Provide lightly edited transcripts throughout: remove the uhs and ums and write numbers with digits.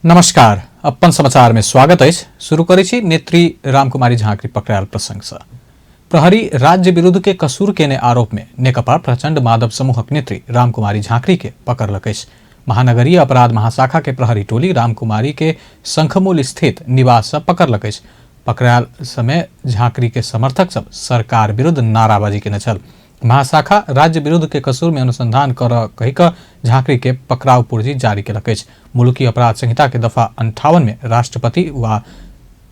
नमस्कार, अपन समाचार में स्वागत है। शुरू करें नेत्री रामकुमारी झाँक्री पकड़ायल प्रसंग से। प्रहरी राज्य विरुद्ध के कसूर केने आरोप में नेकपा प्रचंड माधव समूहक नेत्री रामकुमारी झाँक्री के पकड़लक। महानगरीय अपराध महाशाखा के प्रहरी टोली रामकुमारी के शंखमूल स्थित निवास से पकड़लक। पकड़ायल समय झाँक्री के समर्थक सब सरकार विरुद्ध नाराबाजी केने छल। महाशाखा राज्य विरुद्ध के कसूर में अनुसंधान कर कहिक झाँक्री के पकड़ाव पूर्जी जारी केलक। मुलुकी अपराध संहिता के दफा 58 में राष्ट्रपति व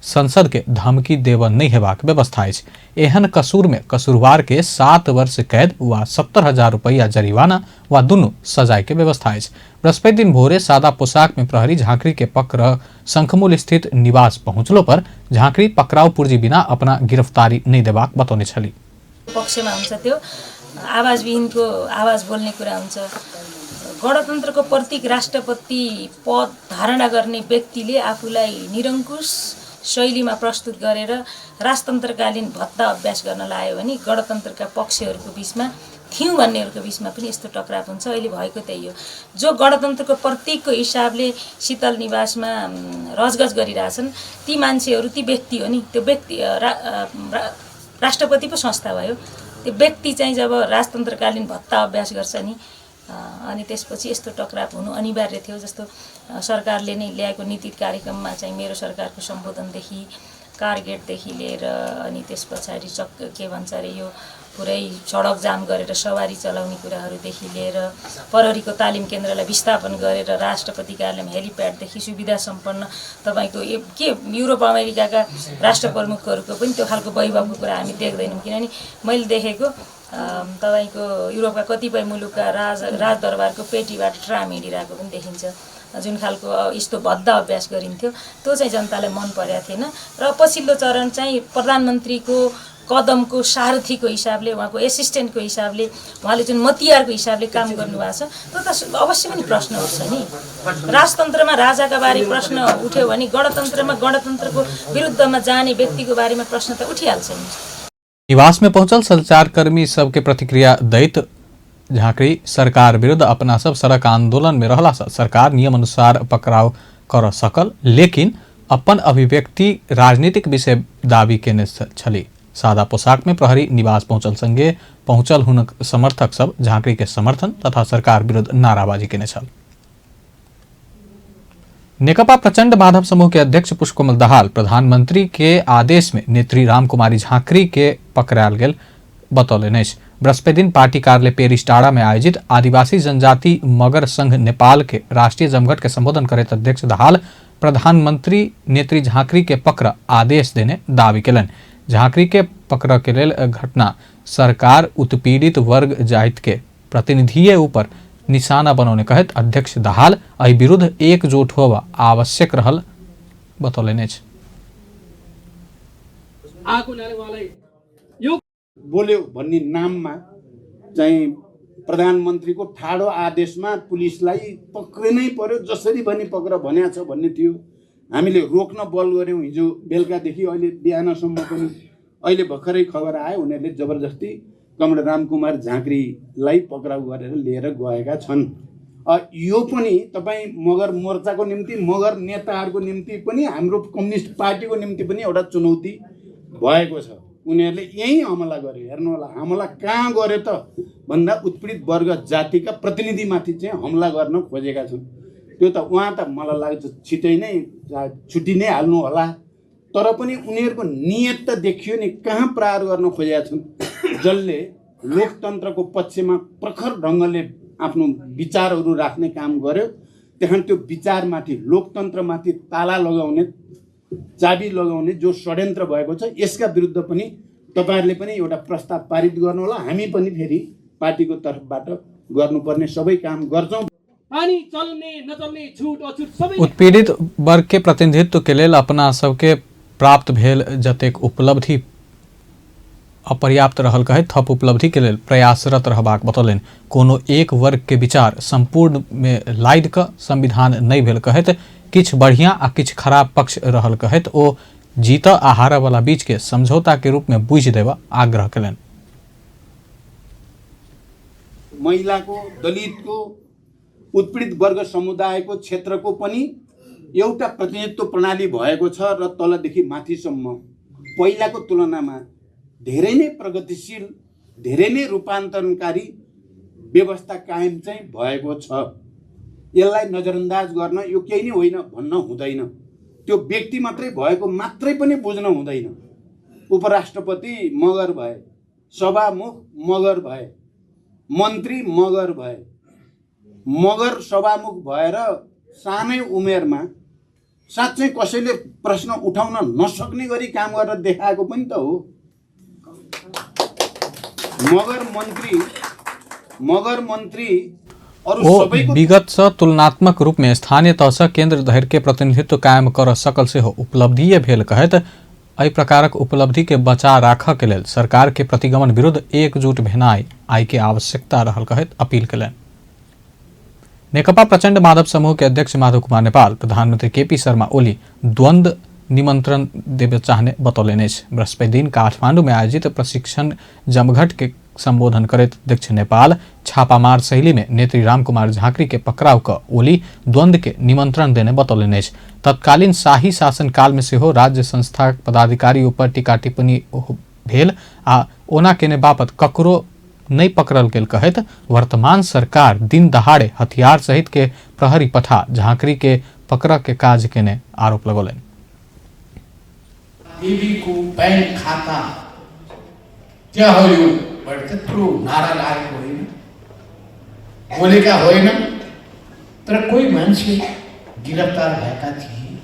संसद के धमकी देव नहीं हेबाक व्यवस्था है। एहन कसूर में कसूरवार के 7 वर्ष कैद व 70,000 रुपया जरिमाना व दुनू सजाए के व्यवस्था है। बृहस्पति दिन भोरे सादा पोशाक में प्रहरी झाँक्री के पकड़ शंखमूल स्थित निवास पहुंचलो पर झाँक्री पकड़ाव पूर्जी बिना अपना गिरफ्तारी नहीं देबाक बतौने छली। पक्षमा हुन्छ त्यो आवाजविहीनको आवाज बोल्ने कुरा हुन्छ। गणतन्त्रको प्रतीक राष्ट्रपति पद धारणा गर्ने व्यक्तिले आफूलाई निरङ्कुश शैलीमा प्रस्तुत गरेर राजतन्त्रकालीन भत्ता अभ्यास गर्न लाग्यो भने गणतन्त्रका पक्षहरूको बीचमा थियौँ भन्नेहरूको बीचमा पनि यस्तो टकराव हुन्छ। अहिले भएको त्यही हो। जो गणतन्त्रको प्रतीकको हिसाबले शीतल निवासमा रजगज गरिरहेछन् ती मान्छेहरू ती व्यक्ति हो नि। त्यो व्यक्ति राष्ट्रपति पो संस्था भयो। त्यो व्यक्ति चाहिँ जब राजतन्त्रकालीन भत्ता अभ्यास गर्छ नि अनि त्यसपछि यस्तो टकराव हुनु अनिवार्य थियो। जस्तो सरकारले नै ल्याएको नीति कार्यक्रममा चाहिँ मेरो सरकारको सम्बोधनदेखि कारगेटदेखि लिएर अनि त्यस पछाडि के भन्छ अरे यो पुरै सडक जाम गरेर सवारी चलाउने कुराहरूदेखि लिएर प्रहरीको तालिम केन्द्रलाई विस्थापन गरेर राष्ट्रपति कार्यालयमा हेलिप्याडदेखि सुविधा सम्पन्न तपाईको के युरोप अमेरिकाका राष्ट्र प्रमुखहरूको पनि त्यो खालको वैभवको कुरा हामी देख्दैनौँ। किनभने मैले देखेको तपाईको युरोपका कतिपय मुलुकका राजदरबारको पेटीबाट ट्राम हिँडिरहेको पनि देखिन्छ। जुन खालको यस्तो भद्दा अभ्यास गरिन्थ्यो त्यो चाहिँ जनतालाई मन परेको थिएन। र पछिल्लो चरण चाहिँ प्रधानमन्त्रीको कदमको सारथीको हिसाबले उहाँको एसिस्टेन्टको हिसाबले उहाँले जुन मतियारको हिसाबले काम गर्नुभएको छ त्यो त अवश्य पनि प्रश्न उठ्छ नि। राजतन्त्रमा राजाका बारे प्रश्न उठ्यो भने गणतन्त्रमा गणतन्त्रको विरुद्धमा जाने व्यक्तिको बारेमा प्रश्न त उठिहाल्छ नि। निवास में पहुंचल संचारकर्मी सबके प्रतिक्रिया दैत झाँक्री सरकार विरुद्ध अपना सब सड़क आंदोलन में रहला से सरकार नियम अनुसार पकड़ाव कर सकल, लेकिन अपन अभिव्यक्ति राजनीतिक विषय दावी केने छली। सादा पोशाक में प्रहरी निवास पहुंचल संगे पहुंचल हुनक समर्थक सब झाँक्री के समर्थन तथा सरकार विरुद्ध नाराबाजी केने छल। नेकपा प्रचंड माधव समूह के अध्यक्ष पुष्पकमल दाहाल प्रधानमंत्री के आदेश में नेत्री रामकुमारी झाँक्री के पकड़ायल गेल बतौले। बृहस्पति दिन पार्टी कार्यालय पेरिस टाड़ा में आयोजित आदिवासी जनजाति मगर संघ नेपाल के राष्ट्रीय जमघट के संबोधन करते अध्यक्ष दाहाल प्रधानमंत्री नेत्री झाँक्री के पकड़ आदेश देने दावी केलन। झाँक्री के पकड़ के लेल घटना सरकार उत्पीड़ित वर्ग जाति के प्रतिनिधिये ऊपर निशाना बनौने कहत अध्यक्ष दाहाल एहि विरुद्ध एकजुट होवा आवश्यक रहल बतौलेने। बोल्यो भन्ने नाममा चाहिँ प्रधानमन्त्रीको ठाडो आदेशमा पुलिसलाई पक्रिनै पर्यो, जसरी पनि पक्र भनेको छ भन्ने थियो। हामीले रोक्न बल गऱ्यौँ हिजो बेलुकादेखि अहिले बिहानसम्म पनि। अहिले भर्खरै खबर आयो उनीहरूले जबरजस्ती कमरेड रामकुमार झाँक्रीलाई पक्राउ गरेर लिएर गएका छन्। यो पनि तपाईँ मगर मोर्चाको निम्ति मगर नेताहरूको निम्ति पनि हाम्रो कम्युनिस्ट पार्टीको निम्ति पनि एउटा चुनौती भएको छ। उनीहरूले यही हमला गरे। हेर्नु होला हमला कहाँ गरे त भन्दा उत्पीडित वर्ग जातिका प्रतिनिधिमाथि चाहिँ हमला गर्न खोजेका छन्। त्यो त उहाँ त मलाई लाग्छ छिटै नै छुट्टी नै हाल्नु होला। तर पनि उनीहरूको नियत त देखियो नि कहाँ प्रहार गर्न खोजेका छन्। जसले लोकतन्त्रको पक्षमा प्रखर ढङ्गले आफ्नो विचारहरू राख्ने काम गर्यो त्यहाँ त्यो विचारमाथि लोकतन्त्रमाथि ताला लगाउने चाबी लगाउने जो षड्यन्त्र भएको छ यसका विरुद्ध पनि तपाईहरुले पनि एउटा प्रस्ताव पारित गर्नु होला। हामी पनि फेरि पार्टीको तर्फबाट गर्नुपर्ने सबै काम गर्छौं। उत्पीड़ित वर्ग के प्रतिनिधित्व के लेल अपना सबके प्राप्त भेल जतेक उपलब्धि अपर्याप्त रहल कहैत थप उपलब्धि के लेल प्रयासरत रहबाक बतौलनि। कोनो एक वर्ग के विचार संपूर्ण में लाइद क संविधान नहीं भेल कहैत किछ बढ़िया आ किछ खराब पक्ष रहल कहैत ओ जीत आ हार वाला बीच के समझौता के रूप में बुझ देवा आग्रह कलन। महिलाको, दलितको, उत्पीडित वर्ग समुदायको क्षेत्रको पनि एउटा प्रतिनिधित्व प्रणाली भएको छ र तलदेखि माथिसम्म पहिलाको तुलनामा धेरै नै प्रगतिशील, धेरै नै रूपान्तरणकारी व्यवस्था कायम चाहिँ भएको छ। यसलाई नजरअन्दाज गर्न यो केही नै होइन भन्न हुँदैन। त्यो व्यक्ति मात्रै भएको मात्रै पनि बुझ्न हुँदैन। उपराष्ट्रपति मगर भए, सभामुख मगर भए, मन्त्री मगर भए, मगर सभामुख भएर सानै उमेरमा साँच्चै कसैले प्रश्न उठाउन नसक्ने गरी काम गरेर देखाएको पनि त हो। मगर मन्त्री अरू वो सबैको विगत से तुलनात्मक रूप में स्थानीय तह से केंद्र धरि के प्रतिनिधित्व कायम कर सकल से हो उपलब्धि भेल कहत एहि प्रकारक उपलब्धि के बचा राखऽ के लेल सरकार के प्रतिगमन विरुद्ध एकजुट भेनाइ आइ के आवश्यकता रहल कहत अपील कयलनि। नेकपा प्रचंड माधव समूह के अध्यक्ष माधव कुमार नेपाल प्रधानमंत्री केपी शर्मा ओली द्वंद्व निमंत्रण देवे चाहने बतौलनि अछि। बृहस्पति दिन काठमांडू में आयोजित प्रशिक्षण जमघट के संबोधन करैत अध्यक्ष नेपाल छापामार शैली में नेत्री रामकुमार झाँक्री के पकड़ाव क ओली द्वंद्व के निमंत्रण देने बतौलनि अछि। तत्कालीन शाही शासन काल में सेहो राज्य संस्था पदाधिकारी ऊपर टीका टिप्पणी भेल आ ओना केने बापत ककरो नहीं पकड़ल गेल कहत वर्तमान सरकार दिन दहाड़े हथियार सहित के प्रहरी पठा झाँक्री के पकड़ के काज केने आरोप लगौलनि। देवीको बैंक खाता त्यहाँ हो यो त्यत्रो नारा लागेको होइन, बोलेका होइनन्, तर कोही मान्छे गिरफ्तार भएका थिए।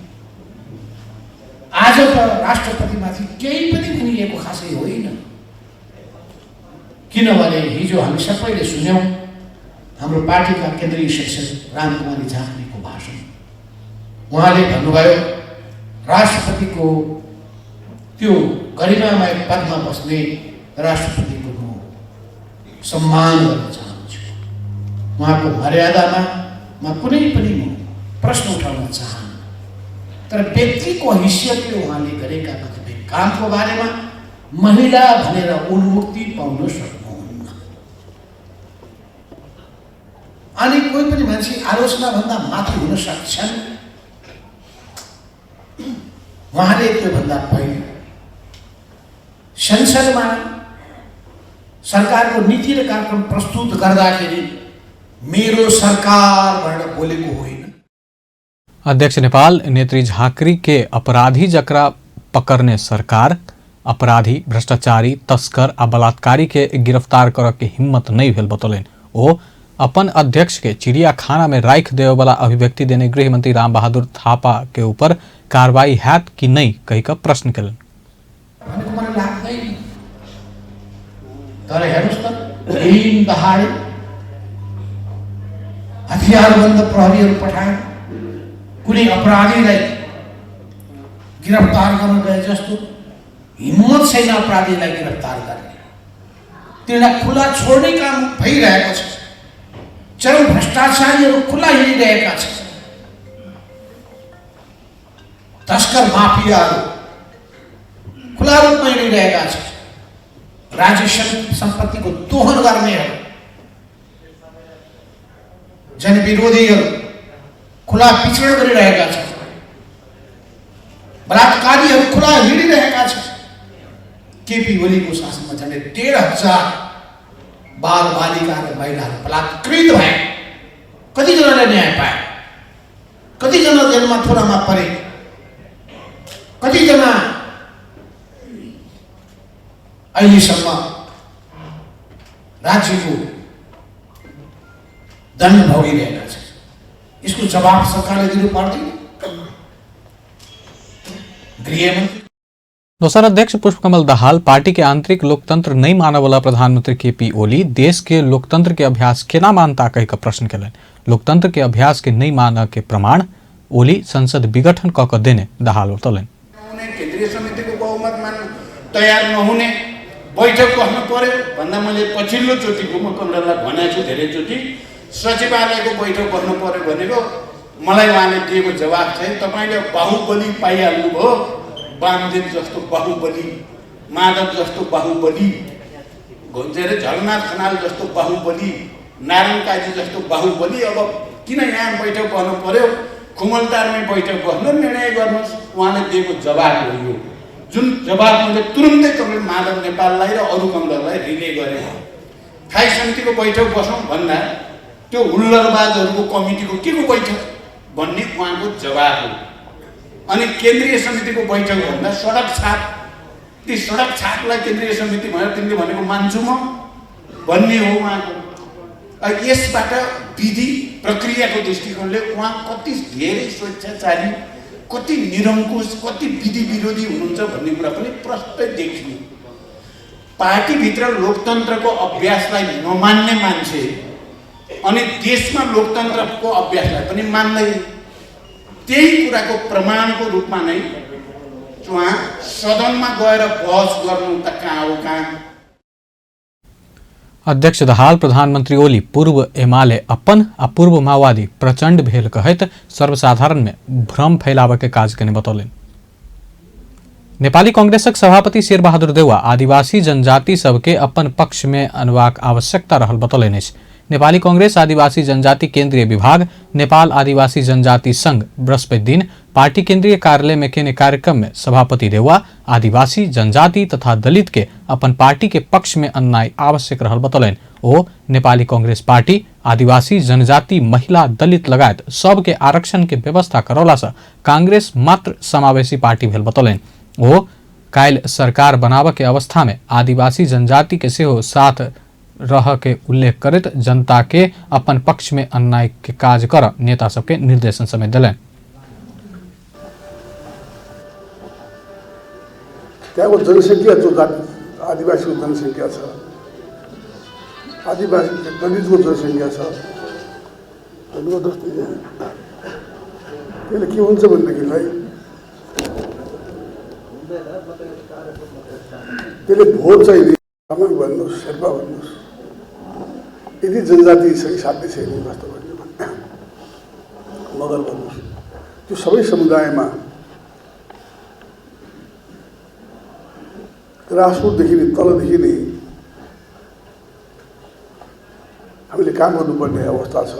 आज त राष्ट्रपतिमाथि केही पनि भनिएको खासै होइन, किनभने हिजो हामी सबैले सुन्यौं हाम्रो पार्टीका केन्द्रीय सदस्य रामकुमारी झाँक्रीको भाषण। उहाँले भन्नुभयो राष्ट्रपतिको त्यो गरिमामय पदमा बस्ने राष्ट्रपतिको म सम्मान गर्न चाहन्छु। उहाँको मर्यादामा म कुनै पनि प्रश्न उठाउन चाहन्न, तर व्यक्तिको हैसियतले उहाँले गरेका कतिपय कामको बारेमा महिला भनेर उन्मुक्ति पाउन सक्नुहुन्न। अनि कोही पनि मान्छे आलोचना भन्दा माथि हुन सक्छन्। उहाँले त्योभन्दा पहिले संसदमा सरकारको नीति र कार्यक्रम प्रस्तुत गर्दाखेरि मेरो सरकार भनेर बोलेको होइन। अध्यक्ष नेपाल नेत्री झाँक्री के अपराधी जकरा पकड़ने सरकार अपराधी, भ्रष्टाचारी, तस्कर आ बलात्कारी के गिरफ्तार करऽ के हिम्मत नहीं भेल बतौलनि। ओ अपन अध्यक्ष के चिड़ियाखाना में राखि देवे वाला अभिव्यक्ति देने गृह मंत्री राम बहादुर थापा के ऊपर कार्रवाई हैत कि नहीं कही का प्रश्न कयलनि। तर हेर्नुहोस् त दिन दहाडे हथियारबन्द प्रहरीहरू पठाए कुनै अपराधीलाई गिरफ्तार गर्न गए जस्तो हिम्मत छैन अपराधीलाई गिरफ्तार गर्ने। तिनीलाई खुला छोड्ने काम भइरहेको छ। चरम भ्रष्टाचारीहरू खुला हिँडिरहेका छन्। तस्कर माफियाहरू खुला रूपमा हिँडिरहेका छन्। राज्य सम्पत्तिको दोहन गर्नेहरू, जनविरोधीहरू खुला विचरण गरिरहेका छन्। बलात्कारीहरू खुला हिँडिरहेका छन्। केपी ओलीको शासनमा झन्डै 1,500 बाल बालिका र महिलाहरू बलात्कृत भए। कतिजनाले न्याय पाए, कतिजना जेलमा थोरामा परे, कतिजना अहिलेसम्म राज्यको दण्ड भोगिरहेका छन्। यसको जवाब सरकारले दिनु पर्दैन। गृहमन्त्री दोसर अध्यक्ष पुष्पकमल दाहाल पार्टी के आंतरिक लोकतंत्र नहीं मानने वाला प्रधानमंत्री केपी ओली देश के लोकतंत्र के अभ्यास केना मानता कही का प्रश्न कयलनि। लोकतंत्र के अभ्यास के नहीं मानने के प्रमाण ओली संसद विघटन क देने दाहाल बतौलनि। केन्द्रीय समितिको बहुमत मान तयार नहुने बैठक बस्नु पर्यो भन्दा मैले पछिल्लो चोटि कुम्भकण्डलाई भनेको छु धेरैचोटि सचिवालयको बैठक बस्नु पर्यो भनेको मलाई उहाँले दिएको जवाब चाहिँ तपाईले बाहुबली पाइहाल्नुभयो। वामदेव जस्तो बाहुबली, माधव जस्तो बाहुबली, झलनाथ खनाल जस्तो बाहुबली, नारायण काजी जस्तो बाहुबली, अब किन यहाँ बैठक गर्नु पर्यो? खुमलतारमै बैठक बस्नु निर्णय गर्नुहोस्। उहाँले दिएको जवाब हो यो, जुन जवाब मैले तुरुन्तै कमरेड माधव नेपाललाई र अरू कमरेडलाई रिले गरेँ। स्थायी समितिको बैठक बसौँ भन्दा त्यो हुल्लडबाजहरूको कमिटीको के को बैठक भन्ने उहाँको जवाब हो। अनि केन्द्रीय समितिको बैठक भन्दा सडक छाप, ती सडक छापलाई केन्द्रीय समिति भनेर तिमीले भनेको मान्छु म भन्ने हो उहाँको। यसबाट विधि प्रक्रियाको दृष्टिकोणले उहाँ कति धेरै स्वेच्छाचारी, कति निरङ्कुश, कति विधि विरोधी हुनुहुन्छ भन्ने कुरा पनि प्रष्टै देखियो। पार्टीभित्र लोकतन्त्रको अभ्यासलाई नमान्ने मान्छे अनि देशमा लोकतन्त्रको अभ्यासलाई पनि मान्दैन। त्यही कुराको प्रमाणको रूपमा नै उहाँ सदनमा गएर बहस गर्नु त कहाँ हो कहाँ। अध्यक्ष दहाल प्रधानमंत्री ओली पूर्व एमाले अपन आ पूर्व माओवादी प्रचंड भेल कहत सर्वसाधारण में भ्रम फैलावे के काज केने बतौलन। नेपाली कांग्रेसक सभापति शेरबहादुर देउवा आदिवासी जनजाति सबके अपन पक्ष में अनबाक आवश्यकता रहल बतौलन अछि। नेपाली कांग्रेस आदिवासी जनजाति केंद्रीय विभाग नेपाल आदिवासी जनजाति संघ बृहस्पति दिन पार्टी केंद्रीय कार्यालय में केने कार्यक्रम में सभापति देउवा आदिवासी जनजाति तथा दलित के अपन पार्टी के पक्ष में अन्नाय आवश्यक रहल बतौलन। ओ नेपाली कांग्रेस पार्टी आदिवासी जनजाति महिला दलित लगायत सबके आरक्षण के व्यवस्था करौला से कांग्रेस मात्र समावेशी पार्टी भेल बतौलन। ओ काल्हि सरकार बनाव के अवस्था में आदिवासी जनजाति के सेहो साथ रह के उल्लेख करत जनता के अपन पक्ष में अन्याय के काज कर नेता सबके निर्देशन समेत दिलन। त्यहाँको जनसङ्ख्या जो आदिवासीको जनसङ्ख्या छ, आदिवासी दलितको जनसङ्ख्या छ, त्यसले के हुन्छ भनेदेखिलाई त्यसले भोट चाहिने तामाङ भन्नुहोस्, शेर्पा भन्नुहोस्, यदि जनजातिसँग साध्य छैन कस्तो भन्ने मगर भन्नुहोस्, त्यो सबै समुदायमा राजपुतदेखि तलदेखि नै हामीले काम गर्नुपर्ने अवस्था छ।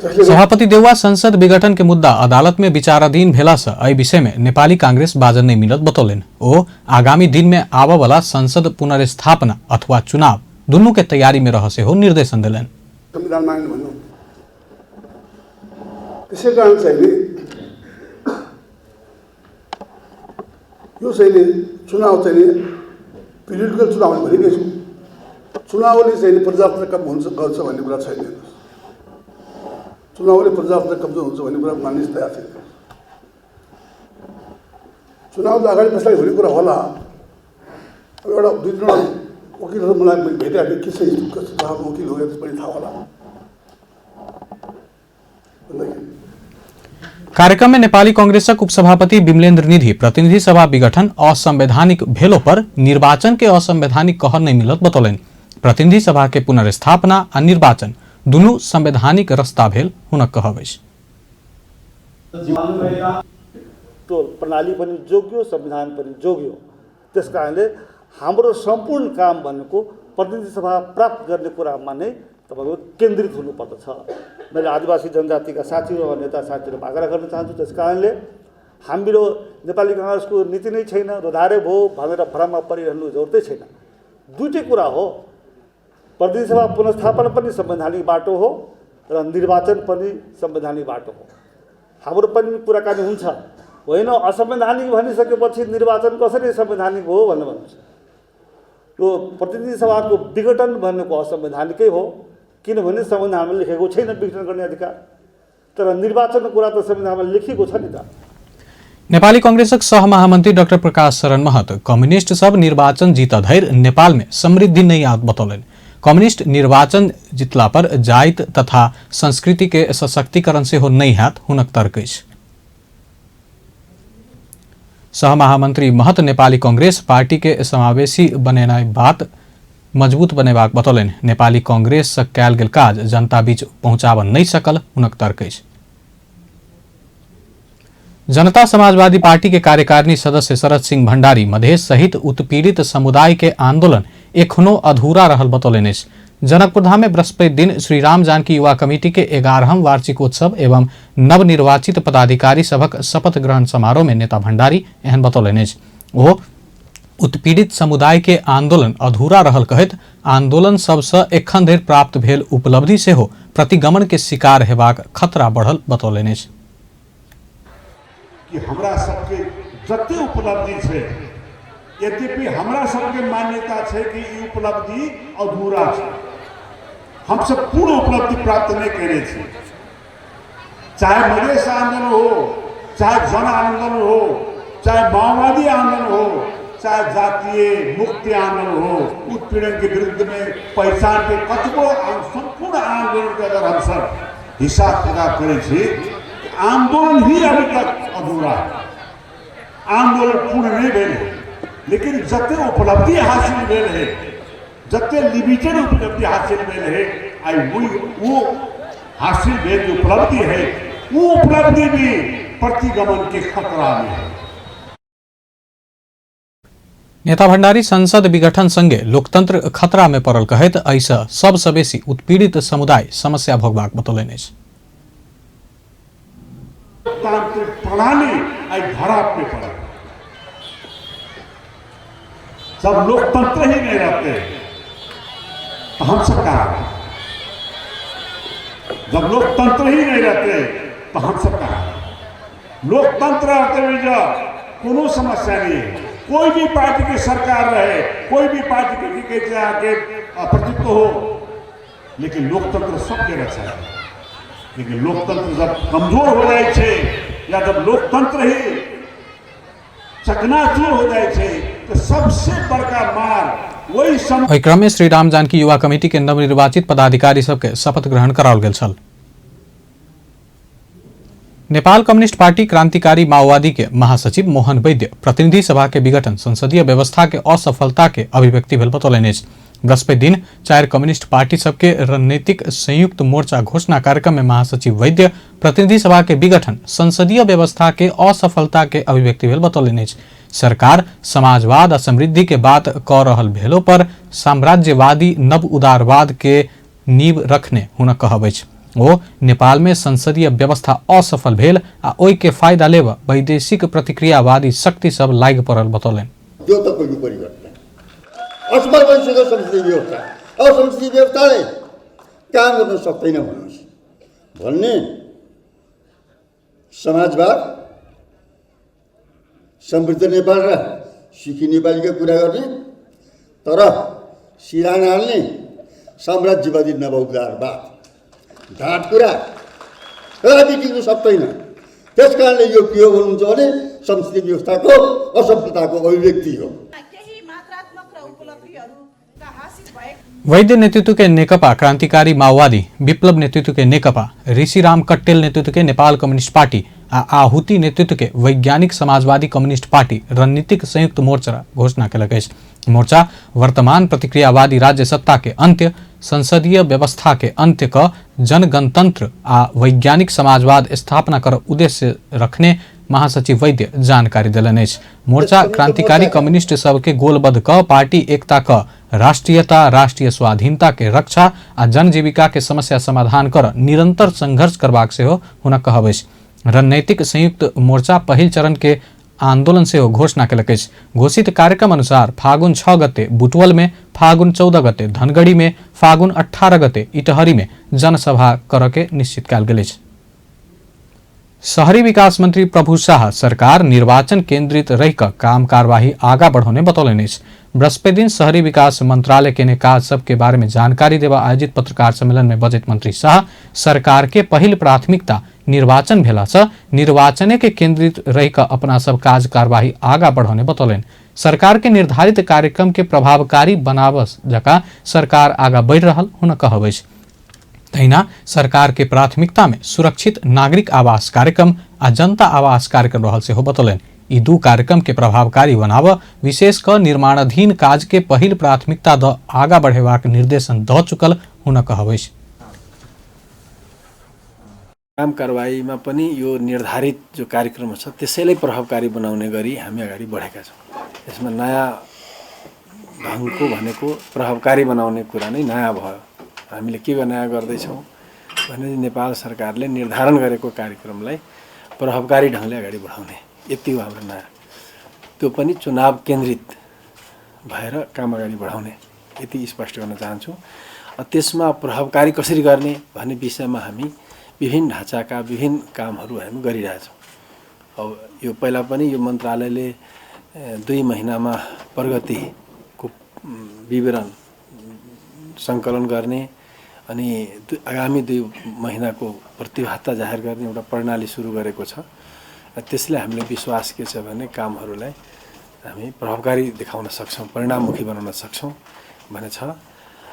सभापति देउवा संसद विघटन के मुद्दा अदालत में विचाराधीन भेला से एहि विषय में नेपाली कांग्रेस बाजन नहीं मिलत बतौलन। ओ आगामी दिन में आवा वाला संसद पुनर्स्थापना अथवा चुनाव दुनू के तैयारी में रह से हो निर्देशन दिलन। संविधान मान्नु भन्नु त्यसै कारण चाहिँ यो चाहिँ चुनाव चाहिँ पोलिटिकल चुनाव भनेकै छु, चुनावले चाहिँ प्रजातन्त्र कम हुन्छ गर्छ भन्ने कुरा छैन। चुनावले प्रजातन्त्र कब्जा हुन्छ भन्ने कुरा मान्ने तयार छैन। चुनाव अगाडि पछाडि हुने कुरा होला। अब एउटा दुई तीनवटा वकिलहरू मलाई भेटेर के छ कस्तो वकिल हो पनि थाहा होला। कार्यक्रम में नेपाली कांग्रेसक उपसभापति विमलेन्द्र निधि प्रतिनिधि सभा विघटन असंवैधानिक भेलो पर निर्वाचन के असंवैधानिक कहर नहीं मिलत बतौलन। प्रतिनिधि सभा के पुनर्स्थापना आ निर्वाचन दुनू संवैधानिक रस्ता भेल हुनक कहबैछ। तो प्रणाली पनि जोग्यो, संविधान पनि जोग्यो। त्यसकारणले हाम्रो सम्पूर्ण काम भनेको प्रतिनिधि सभा प्राप्त गर्ने कुरामा नै तपाईको केन्द्रित हुनुपर्दछ। मैले आदिवासी जनजातिका साथीहरू र नेता साथीहरू आग्रह गर्न चाहन्छु। त्यसकारणले हाम्रो नेपाली कांग्रेसको नीति नै छैन, रोधारे भो भनेर भ्रममा परिरहनु जरुरतै छैन। दुईटै कुरा हो, प्रतिनिधि सभा पुनर्स्थापना पनि संवैधानिक बाटो हो र निर्वाचन पनि संवैधानिक बाटो हो। हाम्रो पनि कुराकानी हुन्छ, होइन असंवैधानिक भनिसकेपछि निर्वाचन कसरी संवैधानिक हो भनेर भन्नुहुन्छ। यो प्रतिनिधि सभाको विघटन भनेको असंवैधानिकै हो, किनभने संविधानमा लेखेको छैन विघटन गर्ने अधिकार। तर निर्वाचनको कुरा त संविधानमा लेखिएको छ नि त। नेपाली कांग्रेसक सह महामंत्री डॉक्टर प्रकाश शरण महत कम्युनिस्ट सब निर्वाचन जीत धैर नेपाल में समृद्धि नहीं आत बतौलन। कम्युनिस्ट निर्वाचन जितला पर जाइत तथा संस्कृति के सशक्तिकरण से हो नहीं हाथ हुनक तर्क। सह महामंत्री महत नेपाली कांग्रेस पार्टी के समावेशी बनेनाई बात मजबूत बनेबाक बतौलन। नेपाली कांग्रेस कयल गेल काज जनता बीच पहुंचाब नहीं सकल हुनक तर्क। जनता समाजवादी पार्टी के कार्यकारिणी सदस्य शरद सिंह भंडारी मधेश सहित उत्पीड़ित समुदाय के आंदोलन एखनो अधूरा रहल बतौलन। जनकपुरधाम में बृहस्पति दिन श्री राम जानकी युवा कमेटी के 11वां वार्षिकोत्सव एवं नवनिर्वाचित पदाधिकारी सभक शपथ ग्रहण समारोह में नेता भंडारी एहन बतौलनि अछि। ओ उत्पीड़ित समुदाय के आंदोलन अधूरा रहल कहैत आंदोलन सबसँ एखन धरि प्राप्त भेल उपलब्धि सेहो प्रतिगमन के शिकार हेबाक खतरा बढ़ल बतौलनि अछि। कि हमरा सबके जते उपलब्धि छै, यद्यपि हमरा सबके मान्यता छै कि ई उपलब्धि अधूरा छै, हम सब पूर्ण उपलब्धि प्राप्त नहीं करे छी। चाहे मधेश आंदोलन हो, चाहे जन आंदोलन हो, चाहे माओवादी आंदोलन हो, चाहे जातीय मुक्ति आंदोलन हो, उत्पीड़न के विरुद्ध में पहचान के कतबो संपूर्ण आंदोलन के अगर हम सब हिसाब किताब करे छी, आंदोलन ही अभी तक अधूरा है, आंदोलन पूर्ण नहीं भेल है। लेकिन जते उपलब्धि हासिल भेल है, जते लिमिटेड उपलब्धि हासिल भेल है, आई वो हासिल भेल जो उपलब्धि है, वो उपलब्धि भी प्रतिगमन के खतरा में है। नेता भंडारी संसद विघटन संगे लोकतंत्र खतरा में पड़ल कहैत ऐसा सबसँ बेसी उत्पीड़ित समुदाय समस्या भोगबाक बतौलनि अछि। लोकतांत्रिक प्रणाली आई धरा पे पड़ा। जब लोकतंत्र ही नहीं रहते तो हम सब कहाँ हैं? जब लोकतंत्र ही नहीं रहते तो हम सब कहाँ हैं? लोकतंत्र रहते हुए जो कोनो समस्या नहीं है, कोई भी पार्टी की सरकार रहे, कोई भी पार्टी के आगे प्रतित्व हो, लेकिन लोकतंत्र सबके रक्षा है। लेकिन लोकतंत्र जब कमजोर हो जाए छे, या जब लोकतंत्र ही चकनाचूर हो जाए छे, तो सबसे बड़का मार वही एहि क्रम में श्री राम जानकी युवा कमेटी के नवनिर्वाचित पदाधिकारी सबके शपथ ग्रहण कराओल गेल छल। नेपाल कम्युनिस्ट पार्टी क्रांतिकारी माओवादी के महासचिव मोहन वैद्य प्रतिनिधि सभा के विघटन संसदीय व्यवस्था के असफलता के अभिव्यक्ति भेल बतौलनि अछि। बृहस्पति दिन 4 कम्युनिस्ट पार्टी सबके रणनीतिक संयुक्त मोर्चा घोषणा कार्यक्रम में महासचिव वैद्य प्रतिनिधि सभा के विघटन संसदीय व्यवस्था के असफलता के अभिव्यक्ति भेल बतौलनि अछि। सरकार समाजवाद आ समृद्धि के बात कऽ रहल भेलो पर साम्राज्यवादी नव उदारवाद के नींव रखने हुनक कहब अछि। ओ नेपाल में संसदीय व्यवस्था असफल भेल आ ओहि के फायदा लेब वैदेशिक प्रतिक्रियावादी शक्ति सब लागि पड़ल बतौलनि। जो तो कोई परिवर्तन असफल भइसक्यो संसदीय व्यवस्था, अब संसदीय व्यवस्थाले काम गर्न सक्दैन भन्ने समाजवाद, समृद्ध नेपाल र सुखी नेपालीको कुरा गर्ने, तर सिरान हाल्ने साम्राज्यवादी नवउदारवाद ढाँट कुरा बिग्रिनु सक्दैन। त्यस कारणले यो के हो भन्नुहुन्छ भने संसदीय व्यवस्थाको असफलताको अभिव्यक्ति हो। वैद्य नेतृत्व के नेकपा क्रांतिकारी माओवादी, विप्लव नेतृत्व के नेकपा, ऋषिराम कट्टेल नेतृत्व के नेपाल कम्युनिस्ट पार्टी आ आहुति नेतृत्व के वैज्ञानिक समाजवादी कम्युनिस्ट पार्टी रणनीतिक संयुक्त मोर्चा घोषणा कयलक अछि। मोर्चा वर्तमान प्रतिक्रियावादी राज्य सत्ता के अंत्य, संसदीय व्यवस्था के अंत्य क जनगणतंत्र आ वैज्ञानिक समाजवाद स्थापना कर उद्देश्य रखने महासचिव वैद्य जानकारी देलनि अछि। मोर्चा क्रांतिकारी कम्युनिस्ट सबके गोलबद्ध क पार्टी एकता क राष्ट्रीयता, राष्ट्रीय स्वाधीनता के रक्षा आ जन जीविका के समस्या समाधान कर निरंतर संघर्ष करबाक सेहो हुनक कहब अछि। रणनीतिक संयुक्त मोर्चा पहिल चरण के आंदोलन से घोषणा कयलक अछि। घोषित कार्यक्रम अनुसार फागुन 6 गते बुटवल में, फागुन 14 गते धनगढ़ी में, फागुन 18 गते इटहरी में जनसभा कर के निश्चित कयल गेल अछि। शहरी विकास मंत्री प्रभु शाह सरकार निर्वाचन केंद्रित रहि काम कार्यवाही आगा बढ़ाने बतौलनि अछि। बृहस्पति दिन शहरी विकास मंत्रालय के काज सब के बारे में जानकारी देवा आयोजित पत्रकार सम्मेलन में बजैत मंत्री शाह सरकार के पहिल प्राथमिकता निर्वाचन भेला से निर्वाचने के केंद्रित रहि अपना सब काज कार्यवाही आगा बढ़ाने बतौलनि। सरकार के निर्धारित कार्यक्रम के प्रभावकारी बनाबस जका सरकार आगा बढ़ि रहल हुनक कहब अछि। तहिना सरकार के प्राथमिकता में सुरक्षित नागरिक आवास कार्यक्रम आ जनता आवास कार्यक्रम रहल सेहो बतौलनि। ई दू कार्यक्रम के प्रभावकारी बनाब विशेष क निर्माणाधीन काज के पहिल प्राथमिकता द आगा बढ़ेबाक निर्देशन द चुकल हुनक कहब अछि। काम कारवाहीमा पनि यो निर्धारित जो कार्यक्रम छ त्यसैलाई प्रभावकारी बनाउने गरी हामी अगाडि बढेका छौँ। यसमा नयाँ ढङ्गको भनेको प्रभावकारी बनाउने कुरा नै नयाँ भयो। हामीले के गर्न गर्दैछौँ भने नेपाल सरकारले निर्धारण गरेको कार्यक्रमलाई प्रभावकारी ढङ्गले अगाडि बढाउने, यति हो हाम्रो नारा। त्यो पनि चुनाव केन्द्रित भएर काम अगाडि बढाउने, यति स्पष्ट गर्न चाहन्छु। त्यसमा प्रभावकारी कसरी गर्ने भन्ने विषयमा हामी विभिन्न ढाँचाका विभिन्न कामहरू हामी गरिरहेछौँ। अब यो पहिला पनि यो मन्त्रालयले 2 महिनामा प्रगतिको विवरण सङ्कलन गर्ने अनि आगामी 2 महिनाको प्रतिबद्धता जाहेर गर्ने एउटा प्रणाली सुरु गरेको छ। त्यसले हामीले विश्वास के छ भने कामहरूलाई हामी प्रभावकारी देखाउन सक्छौँ, परिणाममुखी बनाउन सक्छौँ भन्ने छ।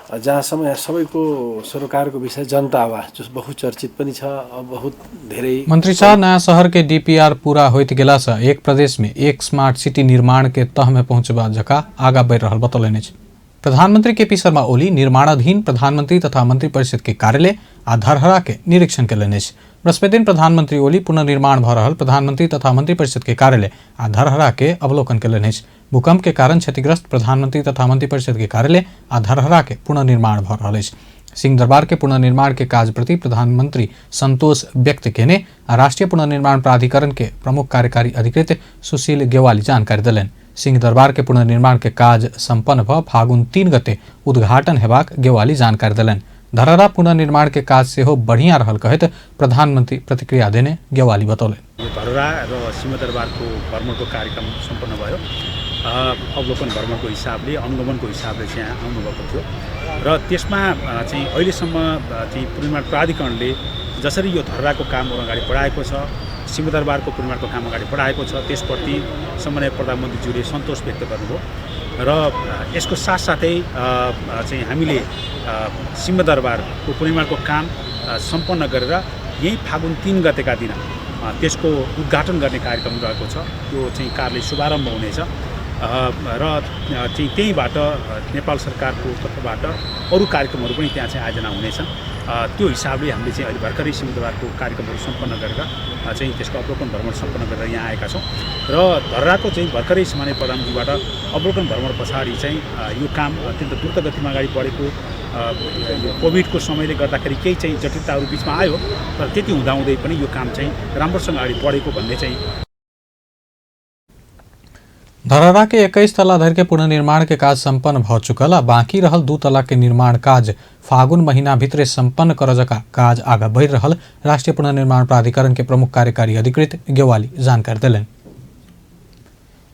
जहाँसम्म सबैको सरोकारको विषय जनता आवास जो बहुचर्चित पनि छ, अब बहुत धेरै मंत्री शाह नया शहर के डीपीआर पूरा होइत गेला से एक प्रदेश में एक स्मार्ट सिटी निर्माण के तह में पहुंचबा जका आगा बढ़ रहल बतौलनि। प्रधानमंत्री केपी शर्मा ओली निर्माणाधीन प्रधानमंत्री तथा मंत्रिपरिषद के कार्यालय आ धरहरा के निरीक्षण कयलनि। बृहस्पति दिन प्रधानमंत्री ओली पुनर्निर्माण भ रहल प्रधानमंत्री तथा मंत्रिपरिषद के कार्यालय आ धरहरा के अवलोकन कयलनि। भूकंप के कारण क्षतिग्रस्त प्रधानमंत्री तथा मंत्रिपरिषद के कार्यालय आ धरहरा के पुनर्निर्माण भ रहल अछि। सिंहदरबार के पुनर्निर्माण के कार्य प्रति प्रधानमंत्री संतोष व्यक्त केने आ राष्ट्रीय पुनर्निर्माण प्राधिकरण के प्रमुख कार्यकारी अधिकृत सुशील गेवाली जानकारी देलनि। सिंहदरबार के पुनर्निर्माण के काज संपन्न भ फागुन 3 गते उद्घाटन हेबाक गेवाली जानकारी देलनि। धरहरा पुनर्निर्माण के काज सेहो बढ़िया रहल कहत प्रधानमंत्री प्रतिक्रिया देने गेवाली बतौलनि। धरहरा र सिंहदरबारको भ्रमणको कार्यक्रम सम्पन्न भयो। अवलोकन भ्रमणको हिसाबले अनुगमनको हिसाबले चाहिँ यहाँ आउनुभएको थियो र त्यसमा चाहिँ अहिलेसम्म चाहिँ पुनर्निर्माण प्राधिकरणले जसरी यो धरहराको काम अगाडि बढाएको छ, सिंहदरबारको पुनर्निर्माणको काम अगाडि बढाएको छ, त्यसप्रति सम्माननीय प्रधानमन्त्रीज्यूले सन्तोष व्यक्त गर्नुभयो र यसको साथसाथै चाहिँ हामीले सिंहदरबारको पुनर्निर्माणको काम सम्पन्न गरेर यही फागुन 3 गतेका दिन त्यसको उद्घाटन गर्ने कार्यक्रम रहेको छ। त्यो चाहिँ कार्यले शुभारम्भ हुनेछ र चाहिँ त्यहीबाट नेपाल सरकारको तर्फबाट अरू कार्यक्रमहरू पनि त्यहाँ चाहिँ आयोजना हुनेछन्। त्यो हिसाबले हामीले चाहिँ अहिले भर्खरै सिंहदरबारको कार्यक्रमहरू सम्पन्न गरेर चाहिँ त्यसको अवलोकन भ्रमण सम्पन्न गरेर यहाँ आएका छौँ र धरहराको चाहिँ भर्खरै सामान्य प्रधानमन्त्रीबाट अवलोकन भ्रमण पछाडि चाहिँ यो काम अत्यन्त द्रुत गतिमा अगाडि बढेको, यो कोभिडको समयले गर्दाखेरि केही चाहिँ जटिलताहरू बिचमा आयो तर त्यति हुँदाहुँदै पनि यो काम चाहिँ राम्रोसँग अगाडि बढेको भन्ने चाहिँ। धरहरा के 21 तला धर के पुनर्निर्माण के काज संपन्न भ चुकल आ बाँकी रहल 2 तला के निर्माण काज फागुन महीना भित्रे संपन्न कर जका काज आगा बढ़ रहल राष्ट्रीय पुनर्निर्माण प्राधिकरण के प्रमुख कार्यकारी अधिकृत गेवाली जानकारी देलनि।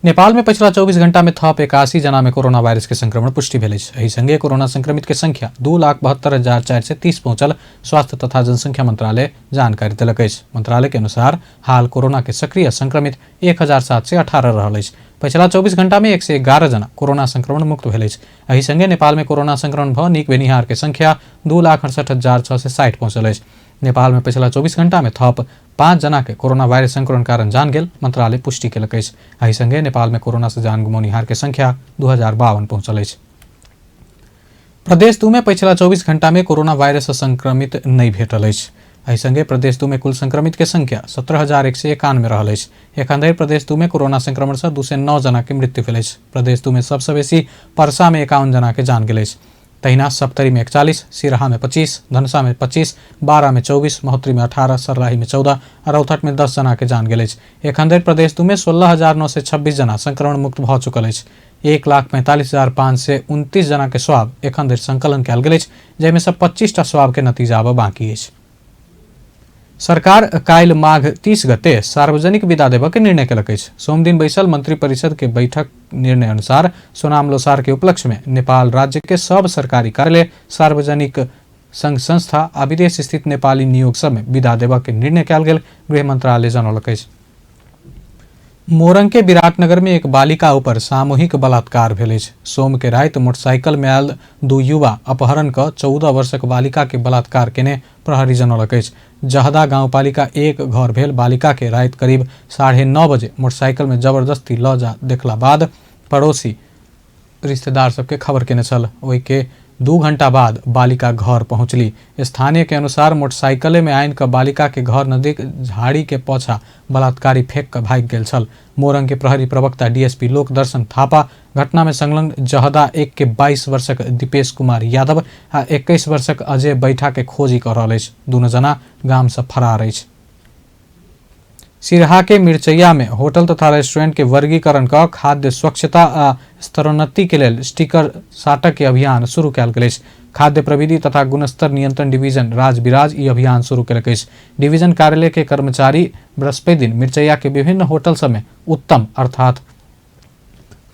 नेपाल में पिछला 24 घंटा में थप 81 जना में कोरोना वायरस के संक्रमण पुष्टि भेल। एहि संगे कोरोना संक्रमित के संख्या 2,72,430 पहुंचल स्वास्थ्य तथा जनसंख्या मंत्रालय जानकारी देलक अछि। मंत्रालय के अनुसार हाल कोरोना के सक्रिय संक्रमित 1,718 रहल अछि। पिछला 24 घंटा में 111 जना कोरोना संक्रमण मुक्त भेल अछि। एहि संगे नेपाल में कोरोना संक्रमण भ नीक भेनिहार के संख्या 2,68,660 पहुंचल अछि। नेपाल में पिछला 24 घंटा में थप 5 जना के कोरोना वायरस संक्रमण कारण जान गेल मंत्रालय पुष्टि केलक अछि। एहि संगे नेपाल में कोरोना से जान गुमौनिहार के संख्या 2052 पहुंचल अछि। प्रदेश 2 में पिछला 24 घंटा में कोरोना वायरस से संक्रमित नहीं भेटल अछि। एहि संगे प्रदेश 2 में कुल संक्रमित के संख्या 17,191 रहल अछि। एखन धरि प्रदेश 2 में कोरोना संक्रमण से 209 जना के मृत्यु भेल अछि। प्रदेश 2 में सबसे बेसी परसा में 51 जना के जान गेल अछि। तहिना सप्तरी में 41, सिराहा में 25, धनुषा में 25, बारा में 24, महोत्तरी में 18, सर्लाही में 14 और रौतहट में 10 जना के जान गेल अछि। एखन धरि प्रदेश 2 में 16,926 जना संक्रमण मुक्त भ चुकल अछि। 1,45,529 जना के स्वाब एखन धरि संकलन कयल गेल अछि, जाहिमे से 25 टा स्वाब के नतीजा आबऽ बाकी अछि। सरकार काल्हि माघ 30 गते सार्वजनिक विदा देबऽ के निर्णय केलक अछि। सोम दिन बैसल मंत्री परिषद के बैठक निर्णय अनुसार सोनाम लोसार के उपलक्ष्य में नेपाल राज्य के सब सरकारी कार्यालय, सार्वजनिक संघ संस्था आ विदेश स्थित नेपाली नियोग सब में विदा देबऽ के निर्णय कयल गेल गृह मंत्रालय जनौलक अछि। मोरंग के विराटनगर में एक बालिका ऊपर सामूहिक बलात्कार भेल अछि। सोम के राति मोटरसाइकिल में आयल 2 युवा अपहरण क 14 वर्षक बालिका के बलात्कार केने प्रहरी जनौलक अछि। जहदा गांवपालिका 1 घर भेल बालिका के राति करीब 9:30 बजे मोटरसाइकिल में जबरदस्ती ल जा देखला बाद पड़ोसी रिश्तेदार सबके खबर केने छल। ओहि के 2 घंटा बाद बालिका घर पहुंचली। स्थानीय के अनुसार मोटरसाइकिले में आइन क बालिका के घर नजदीक झाड़ी के पौछा बलात्कारी फेंक क भाग गेल छल। मोरंग के प्रहरी प्रवक्ता डीएसपी लोकदर्शन थापा घटना में संलग्न जहदा 1 के 22 वर्षक दीपेश कुमार यादव आ 21 वर्षक अजय बैठा के खोजी कर रहल अछि। दुनू जना गाम से फरार अछि। सिरहा के मिर्चैया में होटल तथा रेस्टोरेंट के वर्गीकरण क खाद्य स्वच्छता आ स्तरोन्नति के लेल स्टिकर साटक के अभियान शुरू कयल गेल अछि। खाद्य प्रविधि तथा गुणस्तर नियंत्रण डिवीजन राजबिराज ई अभियान शुरू केलक अछि। डिवीजन कार्यालय के कर्मचारी बृहस्पति दिन मिर्चैया के विभिन्न होटल सब में उत्तम अर्थात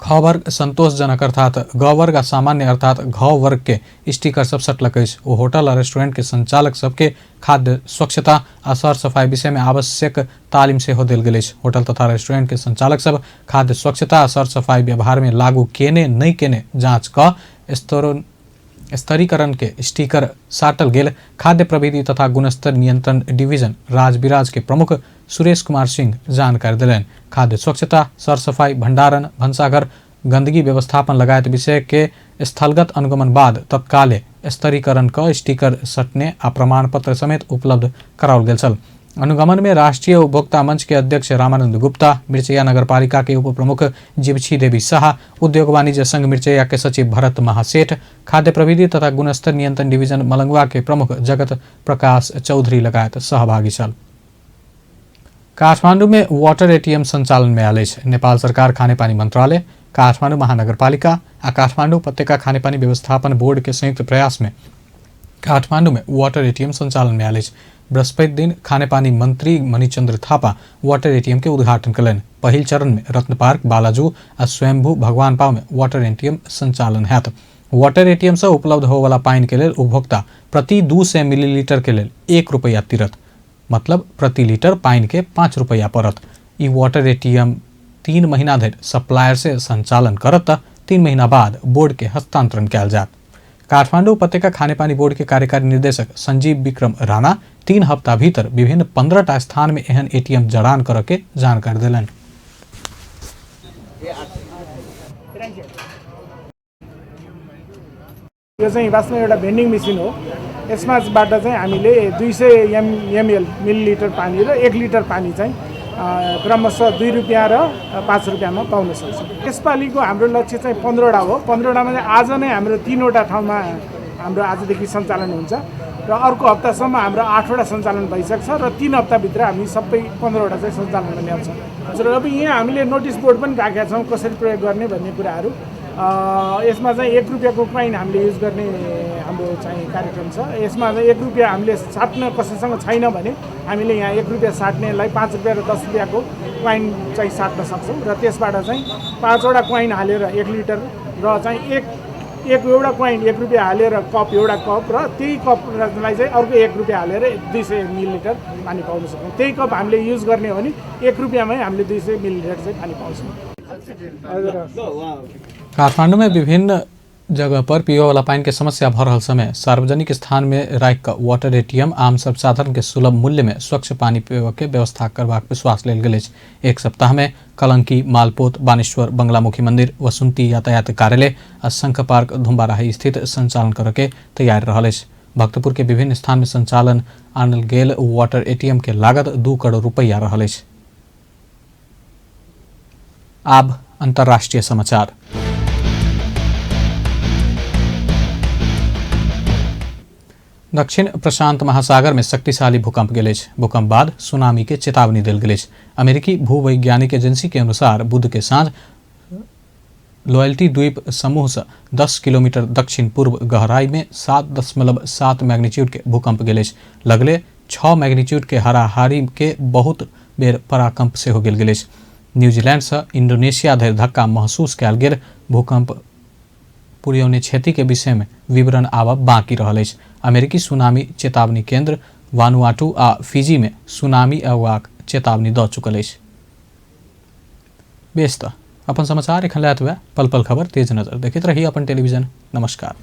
ख वर्ग, संतोषजनक अर्थात ग वर्ग आ सामान्य अर्थात घ वर्ग के स्टिकर सब सटलक अछि। ओ होटल आ रेस्टोरेंट के संचालक सबके खाद्य स्वच्छता आ सर सफाई विषय में आवश्यक तालीम सेहो देल गेल अछि। होटल तथा रेस्टोरेंट के संचालक सब खाद्य स्वच्छता आ सर सफाई व्यवहार में लागू केने नहीं केने जांच क स्तरीकरण के स्टिकर साटल गेल। खाद्य प्रविधि तथा गुणस्तर नियंत्रण डिवीजन राजबिराज के प्रमुख सुरेश कुमार सिंह जानकारी दिलैन। खाद्य स्वच्छता, सरसफाई, भंडारण, भंसाघर, गंदगी व्यवस्थापन लगायत विषय के स्थलगत अनुगमन बाद तत्काले स्तरीकरण क स्टिकर सटने आ प्रमाण पत्र समेत उपलब्ध कराओल गेल छल। अनुगमन में राष्ट्रीय उपभोक्ता मंच के अध्यक्ष रामानंद गुप्ता, मिर्चैया नगरपालिका के उप प्रमुख जीवछी देवी शाह, उद्योग वाणिज्य संघ मिर्चैया के सचिव भरत महासेठ, खाद्य प्रविधि तथा गुणस्तर नियंत्रण डिवीजन मलंगवा के प्रमुख जगत प्रकाश चौधरी लगायत सहभागी छल। काठमाडौँ में वाटर एटीएम संचालन में आयल अछि। नेपाल सरकार खानेपानी मंत्रालय, काठमाडौँ महानगरपालिका आ काठमाडौँ उपत्यका खानेपानी व्यवस्थापन बोर्ड के संयुक्त प्रयास में काठमाडौँ में वाटर एटीएम संचालन में आयल अछि। बृहस्पति दिन खानेपानी मंत्री मणिचंद्र थापा वाटर एटीएम के उद्घाटन कलन। पहिल चरण में रत्न पार्क, बालाजू आ स्वयंभू भगवान पाव में वाटर एटीएम संचालन हैत। वाटर एटीएम से उपलब्ध होवला पानी के लेल उपभोक्ता प्रति 200 मिलीलीटर के लेल 1 रुपया तिरत, मतलब प्रति लीटर पानी के 5 रुपया पड़त। ई वाटर एटीएम 3 महीना धरि सप्लायर से संचालन करत 3 महीना बाद बोर्ड के हस्तांतरण कयल जात। काठमाडौँ उपत्यका खानेपानी बोर्ड के कार्यकारी निर्देशक संजीव विक्रम राणा 3 हफ्ता भीतर विभिन्न 15टा स्थान में एहन एटीएम जड़ान कर के जानकारी दिलन। यो चाहिँ वास्तवमा एउटा भेन्डिङ मेसिन हो। यसमाबाट चाहिँ हामीले 200 ml मिलिलिटर पानी र 1 लिटर पानी चाहिँ क्रमशः 2 रुपियाँ र 5 रुपियाँमा पाउन सक्छौँ। यसपालिको हाम्रो लक्ष्य चाहिँ 15वटा हो। 15वटामा चाहिँ आज नै हाम्रो 3वटा ठाउँमा हाम्रो आजदेखि सञ्चालन हुन्छ र अर्को हप्तासम्म हाम्रो 8वटा सञ्चालन भइसक्छ र 3 हप्ताभित्र हामी सबै 15वटा चाहिँ सञ्चालनमा ल्याउँछौँ। र अब यहाँ हामीले नोटिस बोर्ड पनि राखेका छौँ कसरी प्रयोग गर्ने भन्ने कुराहरू। यसमा चाहिँ 1 रुपियाँको कोइन हामीले युज गर्ने हाम्रो चाहिँ कार्यक्रम छ। यसमा चाहिँ 1 रुपियाँ हामीले साट्न कसैसँग छैन भने हामीले यहाँ 1 रुपियाँ साट्नेलाई 5 रुपियाँ र 10 रुपियाँको कोइन चाहिँ साट्न सक्छौँ र त्यसबाट चाहिँ 5वटा कोइन हालेर 1 लिटर र चाहिँ एउटा कोइन 1 रुपियाँ हालेर कप एउटा कप र त्यही कपलाई चाहिँ अर्को 1 रुपियाँ हालेर 200 मिलिलिटर पानी पाउन सक्छौँ। त्यही कप हामीले युज गर्ने हो भने 1 रुपियाँमै हामीले 200 मिलिलिटर चाहिँ पानी पाउँछौँ। काठमांडू में विभिन्न जगह पर पियो वाला पानी के समस्या भर रहल समय सार्वजनिक स्थान में राख कर वाटर एटीएम आम सब साधारण के सुलभ मूल्य में स्वच्छ पानी पीबे के व्यवस्था करबाक विश्वास लेल गेल अछि। एक सप्ताह में कलंकी, मालपोत, बानेश्वर, बंगलामुखी मंदिर, वसुंती यातायात कार्यालय और शंख पार्क धुम्बाराही स्थित संचालन करके तैयार रहल अछि। भक्तपुर के विभिन्न स्थान में संचालन आनल गेल वाटर एटीएम के लागत 2 करोड़ रुपया रहल अछि। अब अंतर्राष्ट्रीय समाचार। दक्षिण प्रशांत महासागर में शक्तिशाली भूकंप गेल अछि। भूकंप बाद सुनामी के चेतावनी देल गेल अछि। अमेरिकी भूवैज्ञानिक एजेंसी के अनुसार बुध के साँझ लॉयल्टी द्वीप समूह से 10 किलोमीटर दक्षिण पूर्व गहराई में 7.7 मैग्नीट्यूड के भूकंप गेल अछि। लगले 6 मैग्नीट्यूड के हाराहारी के बहुत बेर पराकंप से हो गेल अछि। न्यूजीलैंड से इंडोनेशिया धरि धक्का महसूस कयल गेल। भूकंप पुर्यौने क्षति के विषय में विवरण आबब बाकी रहल अछि। अमेरिकी सुनामी चेतावनी केंद्र वानुआटू आ फिजी में सुनामी अयबाक चेतावनी दऽ चुकल अछि। बेस तऽ अपन समाचार एखन लैत हुए पल पल खबर तेज नजर देखैत रही अपन टेलीविजन। नमस्कार।